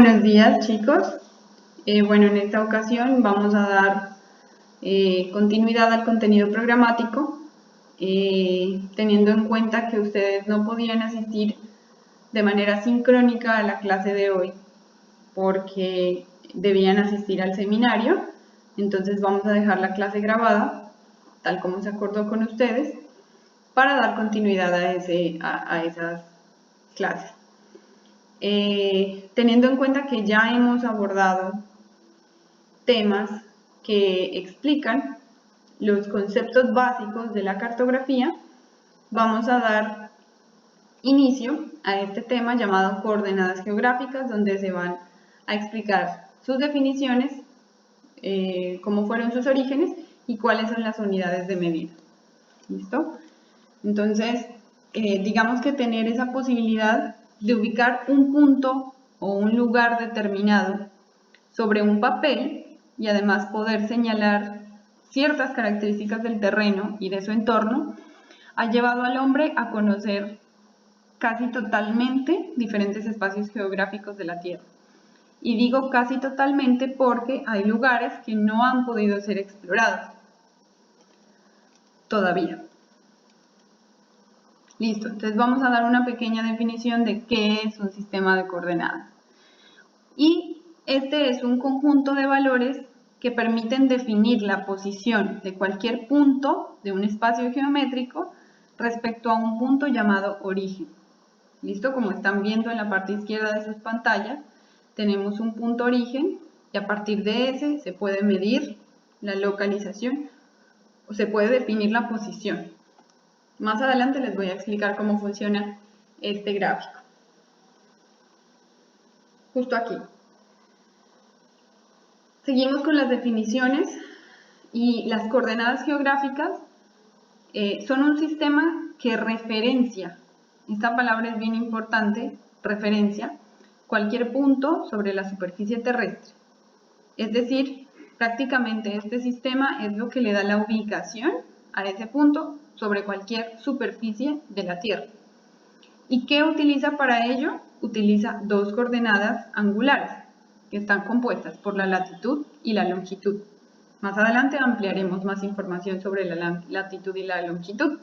Buenos días, chicos. Bueno, en esta ocasión vamos a dar continuidad al contenido programático, teniendo en cuenta que ustedes no podían asistir de manera sincrónica a la clase de hoy porque debían asistir al seminario. Entonces vamos a dejar la clase grabada, tal como se acordó con ustedes, para dar continuidad a esas clases. Teniendo en cuenta que ya hemos abordado temas que explican los conceptos básicos de la cartografía, vamos a dar inicio a este tema llamado coordenadas geográficas, donde se van a explicar sus definiciones, cómo fueron sus orígenes y cuáles son las unidades de medida. ¿Listo? Entonces, digamos que tener esa posibilidad de ubicar un punto o un lugar determinado sobre un papel y además poder señalar ciertas características del terreno y de su entorno, ha llevado al hombre a conocer casi totalmente diferentes espacios geográficos de la Tierra. Y digo casi totalmente porque hay lugares que no han podido ser explorados todavía. Listo, entonces vamos a dar una pequeña definición de qué es un sistema de coordenadas. Y este es un conjunto de valores que permiten definir la posición de cualquier punto de un espacio geométrico respecto a un punto llamado origen. ¿Listo? Como están viendo en la parte izquierda de sus pantallas, tenemos un punto origen y a partir de ese se puede medir la localización o se puede definir la posición. Más adelante les voy a explicar cómo funciona este gráfico. Justo aquí. Seguimos con las definiciones y las coordenadas geográficas son un sistema que referencia, esta palabra es bien importante, referencia, cualquier punto sobre la superficie terrestre. Es decir, prácticamente este sistema es lo que le da la ubicación a ese punto sobre cualquier superficie de la Tierra. ¿Y qué utiliza para ello? Utiliza dos coordenadas angulares, que están compuestas por la latitud y la longitud. Más adelante ampliaremos más información sobre la latitud y la longitud.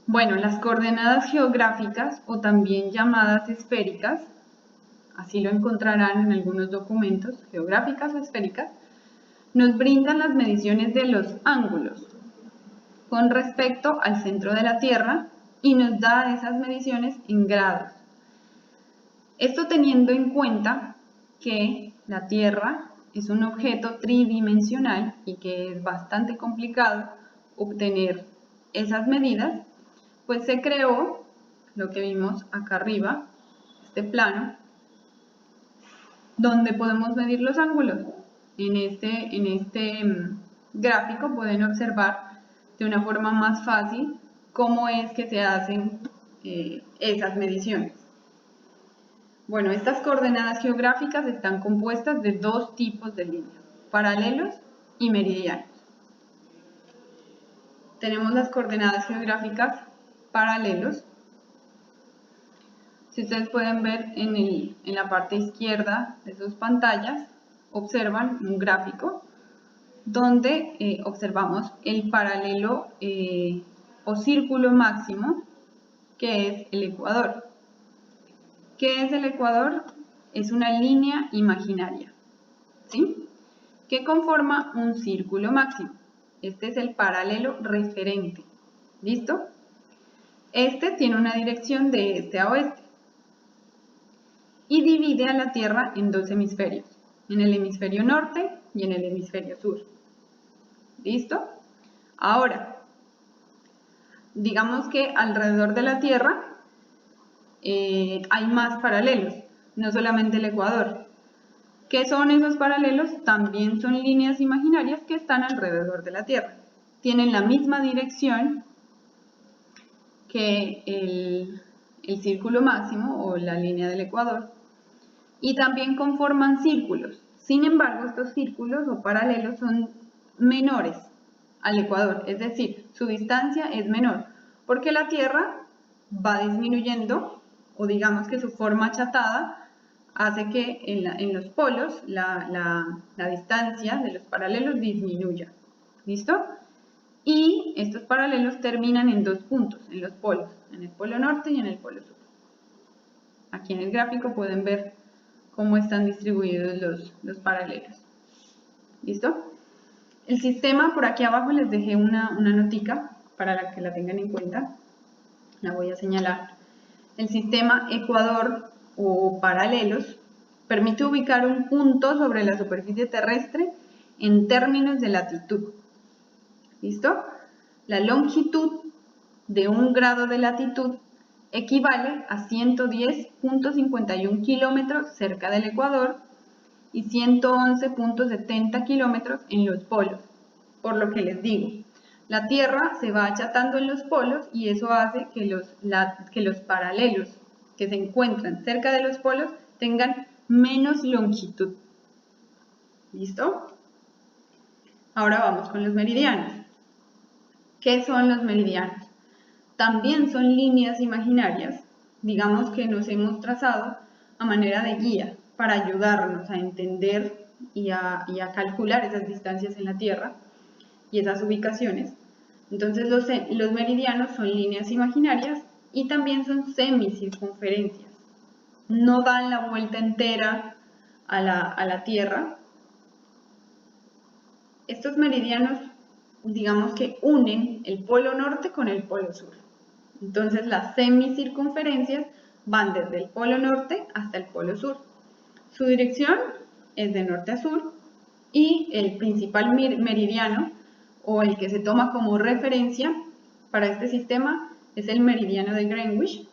Bueno, las coordenadas geográficas, o también llamadas esféricas, así lo encontrarán en algunos documentos, geográficas o esféricas, nos brindan las mediciones de los ángulos con respecto al centro de la Tierra y nos da esas mediciones en grados. Esto teniendo en cuenta que la Tierra es un objeto tridimensional y que es bastante complicado obtener esas medidas, pues se creó lo que vimos acá arriba, este plano, donde podemos medir los ángulos. En este gráfico pueden observar de una forma más fácil cómo es que se hacen esas mediciones. Bueno, estas coordenadas geográficas están compuestas de dos tipos de líneas, paralelos y meridianos. Tenemos las coordenadas geográficas paralelos. Si ustedes pueden ver en la parte izquierda de sus pantallas, observan un gráfico donde observamos el paralelo o círculo máximo, que es el ecuador. ¿Qué es el ecuador? Es una línea imaginaria, ¿sí?, que conforma un círculo máximo. Este es el paralelo referente. ¿Listo? Este tiene una dirección de este a oeste y divide a la Tierra en dos hemisferios, en el hemisferio norte y en el hemisferio sur. ¿Listo? Ahora, digamos que alrededor de la Tierra hay más paralelos, no solamente el ecuador. ¿Qué son esos paralelos? También son líneas imaginarias que están alrededor de la Tierra. Tienen la misma dirección que el círculo máximo o la línea del ecuador y también conforman círculos. Sin embargo, estos círculos o paralelos son menores al ecuador, es decir, su distancia es menor porque la Tierra va disminuyendo, o digamos que su forma achatada hace que en los polos la distancia de los paralelos disminuya. ¿Listo? Y estos paralelos terminan en dos puntos, en los polos, en el polo norte y en el polo sur. Aquí en el gráfico pueden ver cómo están distribuidos los paralelos. ¿Listo? El sistema, por aquí abajo les dejé una notica para que la tengan en cuenta. La voy a señalar. El sistema ecuador o paralelos permite ubicar un punto sobre la superficie terrestre en términos de latitud. ¿Listo? La longitud de 1 grado de latitud equivale a 110.51 kilómetros cerca del ecuador y 111.70 kilómetros en los polos. Por lo que les digo, la Tierra se va achatando en los polos y eso hace que los paralelos que se encuentran cerca de los polos tengan menos longitud. ¿Listo? Ahora vamos con los meridianos. ¿Qué son los meridianos? También son líneas imaginarias, digamos que nos hemos trazado a manera de guía para ayudarnos a entender y a calcular esas distancias en la Tierra y esas ubicaciones. Entonces los meridianos son líneas imaginarias y también son semicircunferencias. No dan la vuelta entera a la Tierra. Estos meridianos, digamos que unen el polo norte con el polo sur. Entonces las semicircunferencias van desde el polo norte hasta el polo sur. Su dirección es de norte a sur y el principal meridiano o el que se toma como referencia para este sistema es el meridiano de Greenwich,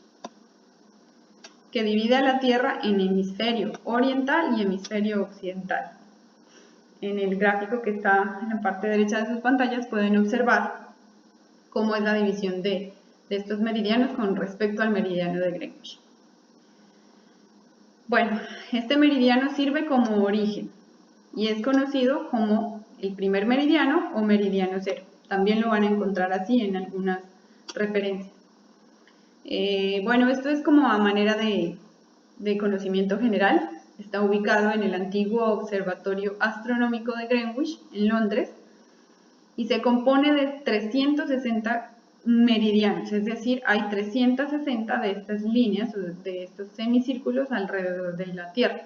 que divide a la Tierra en hemisferio oriental y hemisferio occidental. En el gráfico que está en la parte derecha de sus pantallas pueden observar cómo es la división de estos meridianos con respecto al meridiano de Greenwich. Bueno, este meridiano sirve como origen y es conocido como el primer meridiano o meridiano cero. También lo van a encontrar así en algunas referencias. Bueno, esto es como a manera de conocimiento general. Está ubicado en el antiguo Observatorio Astronómico de Greenwich, en Londres, y se compone de 360 meridianos, es decir, hay 360 de estas líneas o de estos semicírculos alrededor de la Tierra.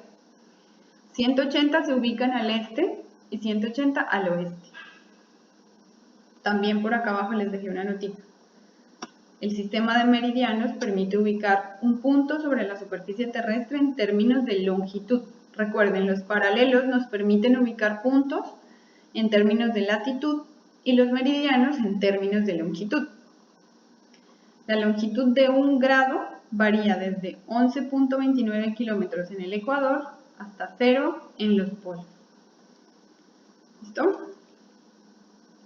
180 se ubican al este y 180 al oeste. También por acá abajo les dejé una notita. El sistema de meridianos permite ubicar un punto sobre la superficie terrestre en términos de longitud. Recuerden, los paralelos nos permiten ubicar puntos en términos de latitud y los meridianos en términos de longitud. La longitud de 1 grado varía desde 11.29 kilómetros en el ecuador hasta 0 en los polos. ¿Listo?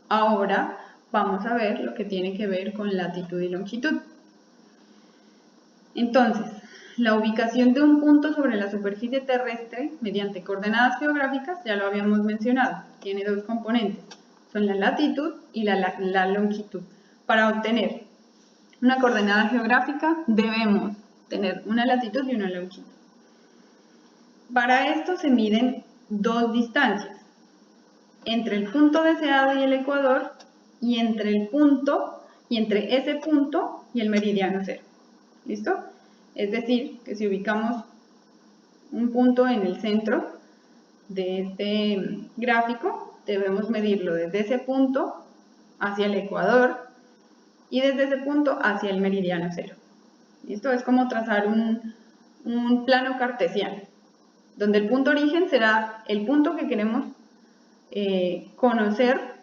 Ahora vamos a ver lo que tiene que ver con latitud y longitud. Entonces, la ubicación de un punto sobre la superficie terrestre mediante coordenadas geográficas, ya lo habíamos mencionado, tiene dos componentes, son la latitud y la longitud. Para obtener una coordenada geográfica debemos tener una latitud y una longitud. Para esto se miden dos distancias, entre el punto deseado y el ecuador y entre ese punto y el meridiano cero. ¿Listo? Es decir, que si ubicamos un punto en el centro de este gráfico, debemos medirlo desde ese punto hacia el ecuador y desde ese punto hacia el meridiano cero. ¿Listo? Es como trazar un plano cartesiano, donde el punto origen será el punto que queremos conocer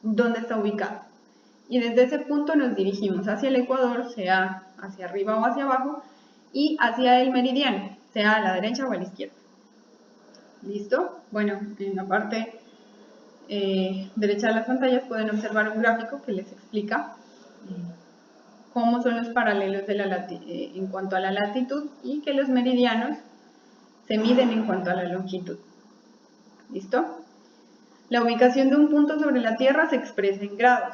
dónde está ubicado. Y desde ese punto nos dirigimos hacia el ecuador, sea hacia arriba o hacia abajo, y hacia el meridiano, sea a la derecha o a la izquierda. ¿Listo? Bueno, en la parte derecha de las pantallas pueden observar un gráfico que les explica cómo son los paralelos en cuanto a la latitud y que los meridianos se miden en cuanto a la longitud. ¿Listo? La ubicación de un punto sobre la Tierra se expresa en grados.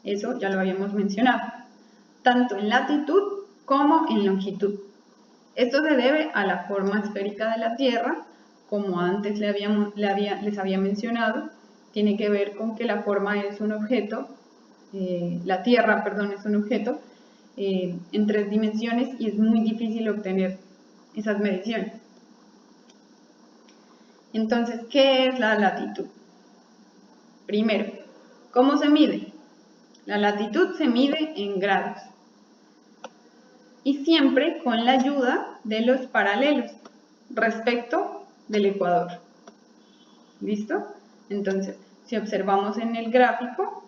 Eso ya lo habíamos mencionado, tanto en latitud como en longitud. Esto se debe a la forma esférica de la Tierra, como antes les había mencionado, tiene que ver con que la forma es un objeto, la Tierra, perdón, es un objeto en 3 dimensiones y es muy difícil obtener esas mediciones. Entonces, ¿qué es la latitud? Primero, ¿cómo se mide? La latitud se mide en grados y siempre con la ayuda de los paralelos respecto del ecuador. ¿Listo? Entonces, si observamos en el gráfico,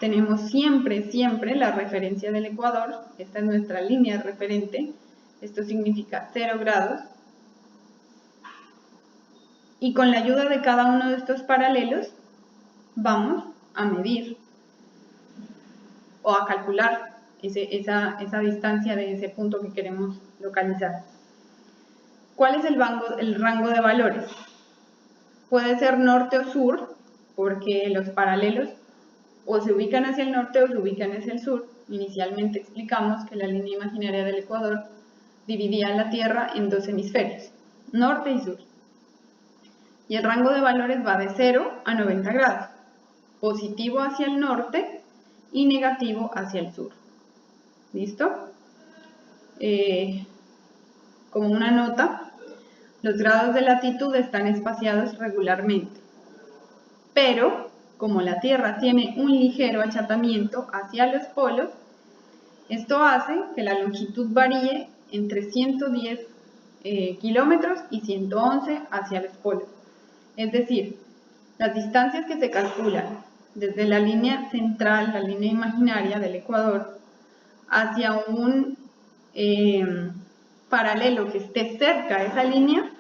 tenemos siempre la referencia del ecuador. Esta es nuestra línea referente. Esto significa 0 grados. Y con la ayuda de cada uno de estos paralelos, vamos a medir o a calcular esa distancia de ese punto que queremos localizar. ¿Cuál es el rango de valores? Puede ser norte o sur, porque los paralelos o se ubican hacia el norte o se ubican hacia el sur. Inicialmente explicamos que la línea imaginaria del ecuador dividía la Tierra en 2 hemisferios, norte y sur. Y el rango de valores va de 0 a 90 grados, positivo hacia el norte y negativo hacia el sur. ¿Listo? Como una nota, los grados de latitud están espaciados regularmente, pero como la Tierra tiene un ligero achatamiento hacia los polos, esto hace que la longitud varíe entre 110 kilómetros y 111 hacia los polos. Es decir, las distancias que se calculan desde la línea central, la línea imaginaria del ecuador, hacia un paralelo que esté cerca de esa línea,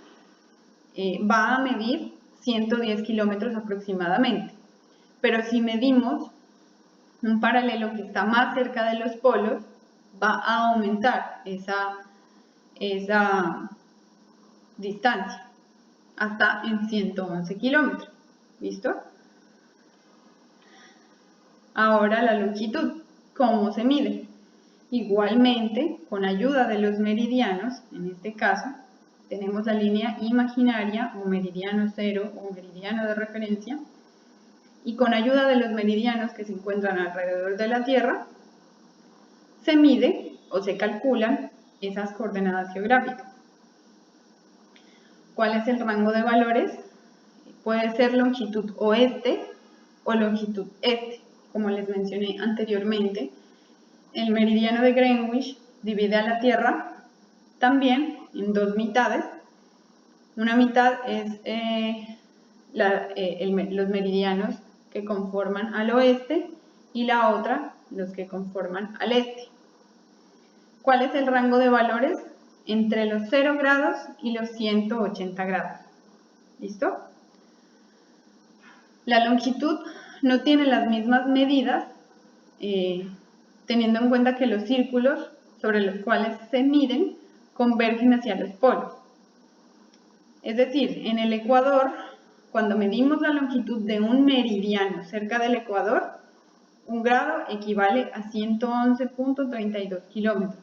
va a medir 110 kilómetros aproximadamente. Pero si medimos un paralelo que está más cerca de los polos, va a aumentar esa distancia hasta en 111 kilómetros. ¿Listo? Ahora la longitud, ¿cómo se mide? Igualmente, con ayuda de los meridianos, en este caso, tenemos la línea imaginaria o meridiano cero o meridiano de referencia, y con ayuda de los meridianos que se encuentran alrededor de la Tierra, se mide o se calculan esas coordenadas geográficas. ¿Cuál es el rango de valores? Puede ser longitud oeste o longitud este. Como les mencioné anteriormente, el meridiano de Greenwich divide a la Tierra también en 2 mitades. Una mitad es los meridianos que conforman al oeste y la otra los que conforman al este. ¿Cuál es el rango de valores? Entre los 0 grados y los 180 grados. ¿Listo? La longitud no tiene las mismas medidas, teniendo en cuenta que los círculos sobre los cuales se miden convergen hacia los polos. Es decir, en el ecuador, cuando medimos la longitud de un meridiano cerca del ecuador, 1 grado equivale a 111.32 kilómetros,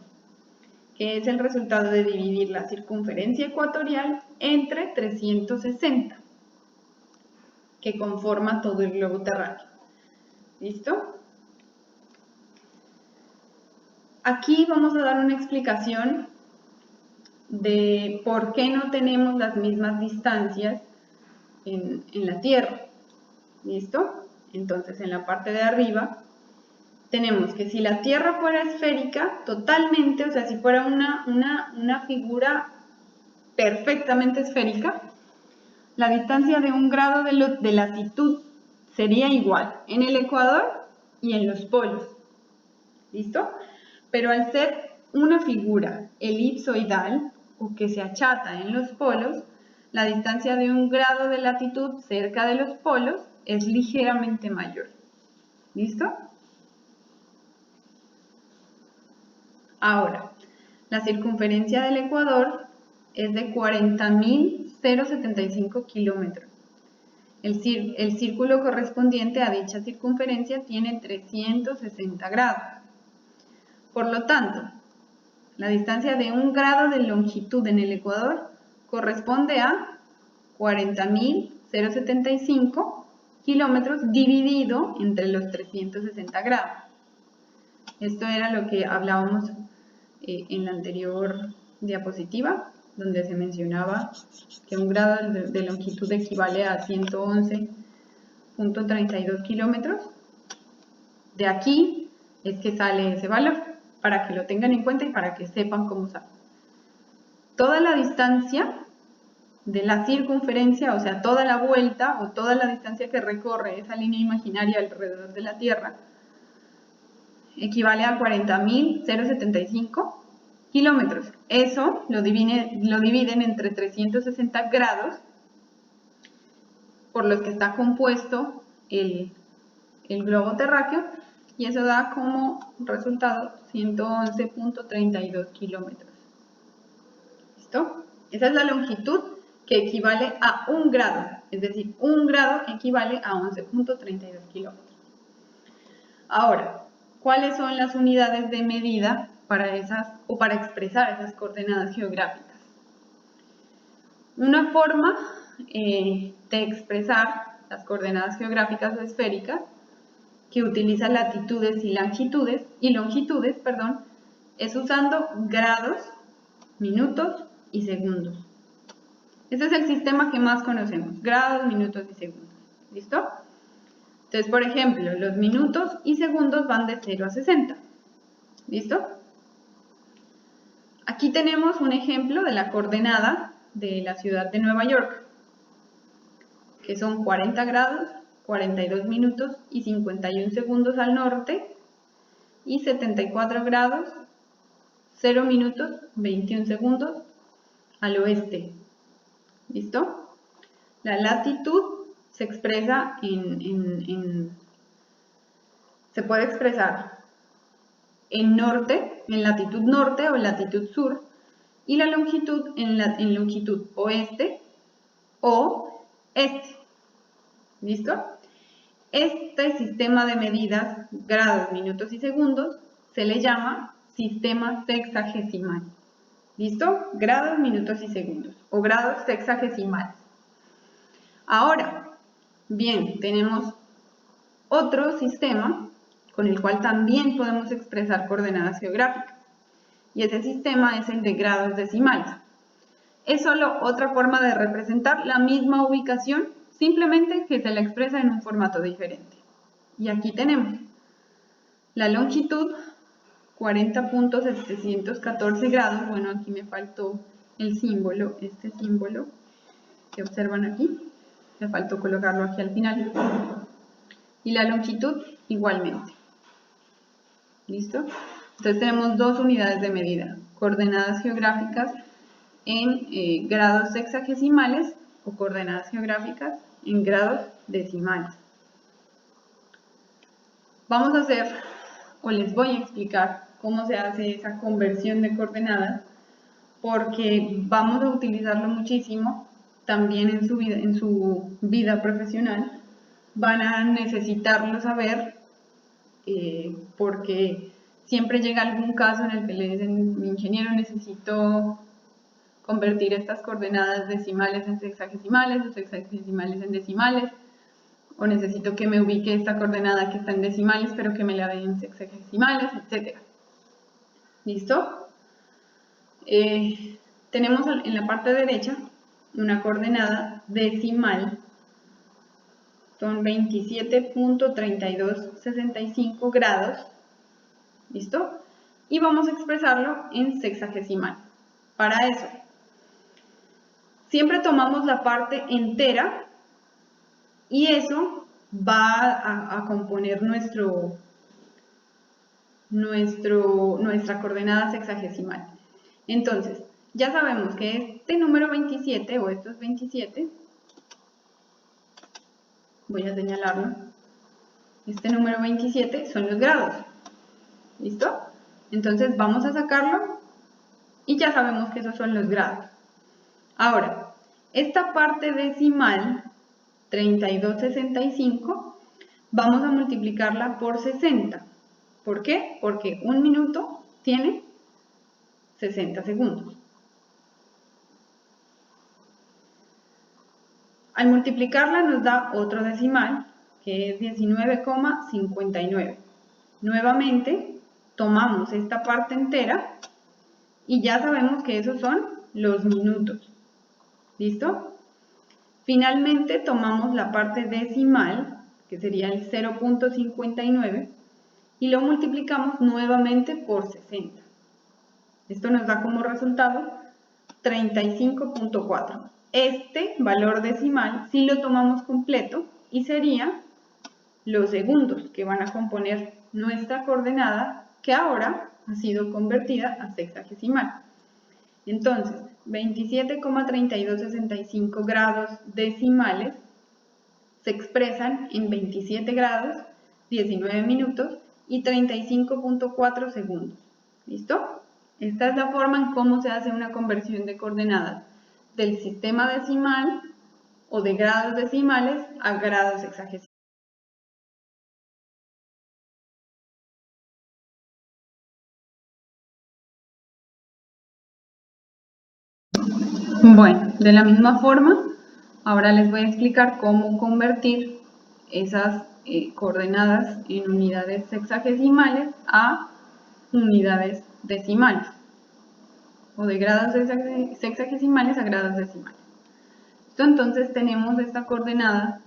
que es el resultado de dividir la circunferencia ecuatorial entre 360, que conforma todo el globo terráqueo. ¿Listo? Aquí vamos a dar una explicación de por qué no tenemos las mismas distancias en la Tierra. ¿Listo? Entonces, en la parte de arriba tenemos que si la Tierra fuera esférica totalmente, o sea, si fuera una figura perfectamente esférica, la distancia de 1 grado de latitud sería igual en el ecuador y en los polos. ¿Listo? Pero al ser una figura elipsoidal o que se achata en los polos, la distancia de 1 grado de latitud cerca de los polos es ligeramente mayor. ¿Listo? Ahora, la circunferencia del ecuador es de 40.075 kilómetros. El círculo correspondiente a dicha circunferencia tiene 360 grados. Por lo tanto, la distancia de 1 grado de longitud en el ecuador corresponde a 40.075 kilómetros dividido entre los 360 grados. Esto era lo que hablábamos en la anterior diapositiva, donde se mencionaba que 1 grado de longitud equivale a 111.32 kilómetros. De aquí es que sale ese valor, para que lo tengan en cuenta y para que sepan cómo sale. Toda la distancia de la circunferencia, o sea, toda la vuelta o toda la distancia que recorre esa línea imaginaria alrededor de la Tierra, equivale a 40.075 kilómetros. Eso lo dividen entre 360 grados por los que está compuesto el globo terráqueo, y eso da como resultado 111.32 kilómetros. ¿Listo? Esa es la longitud que equivale a 1 grado, es decir, 1 grado equivale a 11.32 kilómetros. Ahora, ¿cuáles son las unidades de medida para expresar esas coordenadas geográficas? Una forma de expresar las coordenadas geográficas o esféricas que utiliza latitudes y longitudes, es usando grados, minutos y segundos. Ese es el sistema que más conocemos, grados, minutos y segundos. ¿Listo? Entonces, por ejemplo, los minutos y segundos van de 0 a 60. ¿Listo? Aquí tenemos un ejemplo de la coordenada de la ciudad de Nueva York, que son 40 grados, 42 minutos y 51 segundos al norte y 74 grados, 0 minutos, 21 segundos al oeste. ¿Listo? La latitud se expresa se puede expresar en norte, en latitud norte o latitud sur, y la longitud en longitud oeste o este. ¿Listo? Este sistema de medidas, grados, minutos y segundos, se le llama sistema sexagesimal. ¿Listo? Grados, minutos y segundos, o grados sexagesimales. Ahora, bien, tenemos otro sistema con el cual también podemos expresar coordenadas geográficas, y ese sistema es el de grados decimales. Es solo otra forma de representar la misma ubicación, simplemente que se la expresa en un formato diferente. Y aquí tenemos la longitud, 40.714 grados. Bueno, aquí me faltó el símbolo, este símbolo que observan aquí. Me faltó colocarlo aquí al final. Y la longitud igualmente. ¿Listo? Entonces tenemos dos unidades de medida, coordenadas geográficas en grados sexagesimales o coordenadas geográficas en grados decimales. Vamos a hacer, o les voy a explicar cómo se hace esa conversión de coordenadas, porque vamos a utilizarlo muchísimo también en su vida profesional. Van a necesitarlo saber porque siempre llega algún caso en el que le dicen: mi ingeniero, necesito convertir estas coordenadas decimales en sexagesimales o sexagesimales en decimales, o necesito que me ubique esta coordenada que está en decimales pero que me la dé en sexagesimales, etc. ¿Listo? Tenemos en la parte derecha una coordenada decimal, son 27.3265 grados, ¿listo? Y vamos a expresarlo en sexagesimal. Para eso, siempre tomamos la parte entera y eso va a componer nuestra coordenada sexagesimal. Entonces, ya sabemos que este número 27, o estos 27, voy a señalarlo, este número 27 son los grados. ¿Listo? Entonces vamos a sacarlo y ya sabemos que esos son los grados. Ahora, esta parte decimal, 3265, vamos a multiplicarla por 60. ¿Por qué? Porque un minuto tiene 60 segundos. Al multiplicarla nos da otro decimal, que es 19,59. Nuevamente, tomamos esta parte entera y ya sabemos que esos son los minutos. ¿Listo? Finalmente, tomamos la parte decimal, que sería el 0,59, y lo multiplicamos nuevamente por 60. Esto nos da como resultado 35,4. Este valor decimal sí lo tomamos completo y sería los segundos que van a componer nuestra coordenada, que ahora ha sido convertida a sexagesimal. Entonces, 27,3265 grados decimales se expresan en 27 grados, 19 minutos y 35,4 segundos. ¿Listo? Esta es la forma en cómo se hace una conversión de coordenadas del sistema decimal o de grados decimales a grados sexagesimales. Bueno, de la misma forma, ahora les voy a explicar cómo convertir esas coordenadas en unidades sexagesimales a unidades decimales, o de grados sexagesimales a grados decimales. Entonces tenemos esta coordenada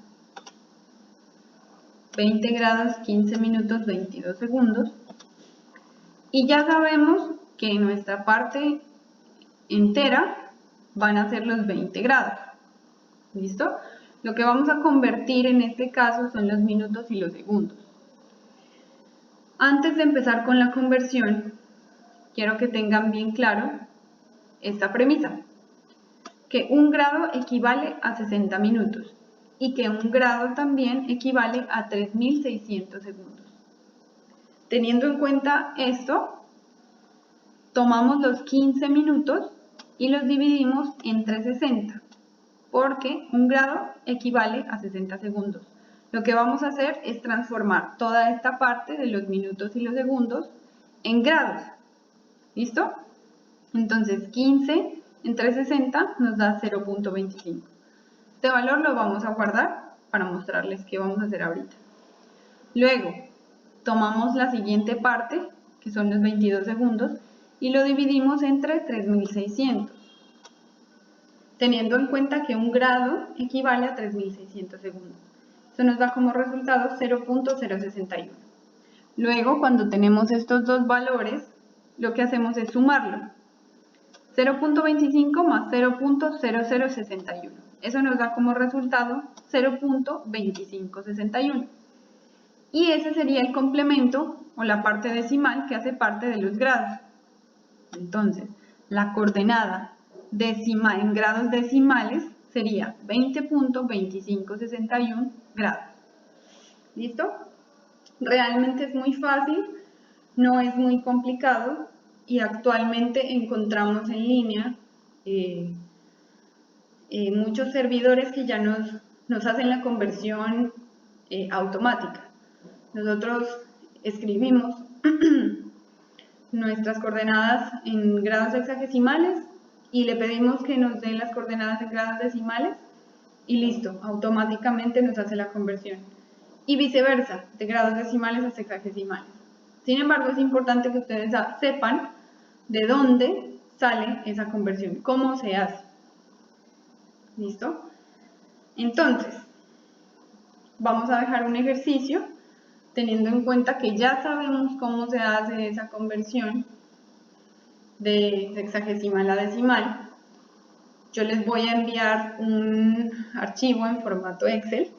20 grados 15 minutos 22 segundos y ya sabemos que en nuestra parte entera van a ser los 20 grados. ¿Listo? Lo que vamos a convertir en este caso son los minutos y los segundos. Antes de empezar con la conversión, quiero que tengan bien claro esta premisa, que un grado equivale a 60 minutos y que un grado también equivale a 3600 segundos. Teniendo en cuenta esto, tomamos los 15 minutos y los dividimos entre 60, porque un grado equivale a 60 segundos. Lo que vamos a hacer es transformar toda esta parte de los minutos y los segundos en grados. ¿Listo? Entonces 15 entre 60 nos da 0,25. Este valor lo vamos a guardar para mostrarles qué vamos a hacer ahorita. Luego, tomamos la siguiente parte, que son los 22 segundos, y lo dividimos entre 3600, teniendo en cuenta que un grado equivale a 3600 segundos. Eso nos da como resultado 0,061. Luego, cuando tenemos estos dos valores, lo que hacemos es sumarlo. 0,25 más 0,0061. Eso nos da como resultado 0,2561. Y ese sería el complemento o la parte decimal que hace parte de los grados. Entonces, la coordenada decimal en grados decimales sería 20,2561 grados. ¿Listo? Realmente es muy fácil, no es muy complicado y actualmente encontramos en línea muchos servidores que ya nos hacen la conversión automática. Nosotros escribimos nuestras coordenadas en grados hexagesimales y le pedimos que nos dé las coordenadas en grados decimales y listo, automáticamente nos hace la conversión. Y viceversa, de grados decimales a sexagesimales. Sin embargo, es importante que ustedes sepan de dónde sale esa conversión, cómo se hace. ¿Listo? Entonces, vamos a dejar un ejercicio teniendo en cuenta que ya sabemos cómo se hace esa conversión de sexagesimal a decimal. Yo les voy a enviar un archivo en formato Excel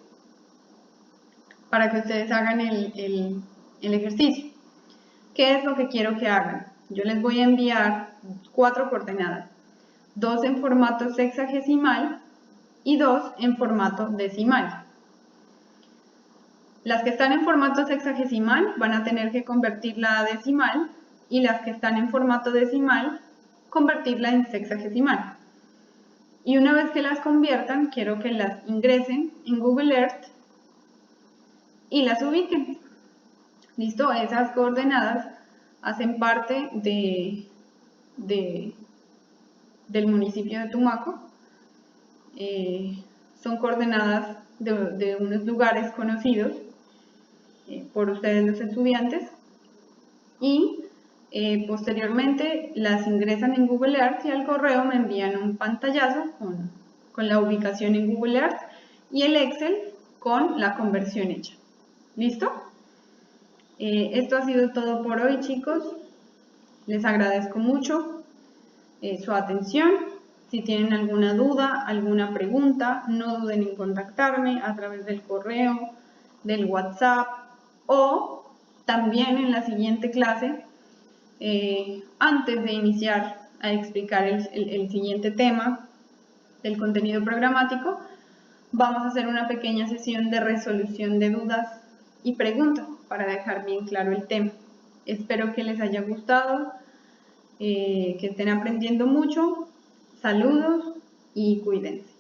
para que ustedes hagan el ejercicio. ¿Qué es lo que quiero que hagan? Yo les voy a enviar 4 coordenadas, 2 en formato sexagesimal y 2 en formato decimal. Las que están en formato sexagesimal van a tener que convertirla a decimal y las que están en formato decimal, convertirla en sexagesimal. Y una vez que las conviertan, quiero que las ingresen en Google Earth y las ubiquen. ¿Listo? Esas coordenadas hacen parte de del municipio de Tumaco. Son coordenadas de unos lugares conocidos por ustedes los estudiantes y posteriormente las ingresan en Google Earth y al correo me envían un pantallazo con la ubicación en Google Earth y el Excel con la conversión hecha. ¿Listo? Esto ha sido todo por hoy, chicos. Les agradezco mucho su atención. Si tienen alguna duda, alguna pregunta, no duden en contactarme a través del correo, del WhatsApp o también en la siguiente clase, antes de iniciar a explicar el siguiente tema del contenido programático, vamos a hacer una pequeña sesión de resolución de dudas y preguntas para dejar bien claro el tema. Espero que les haya gustado, que estén aprendiendo mucho. Saludos y cuídense.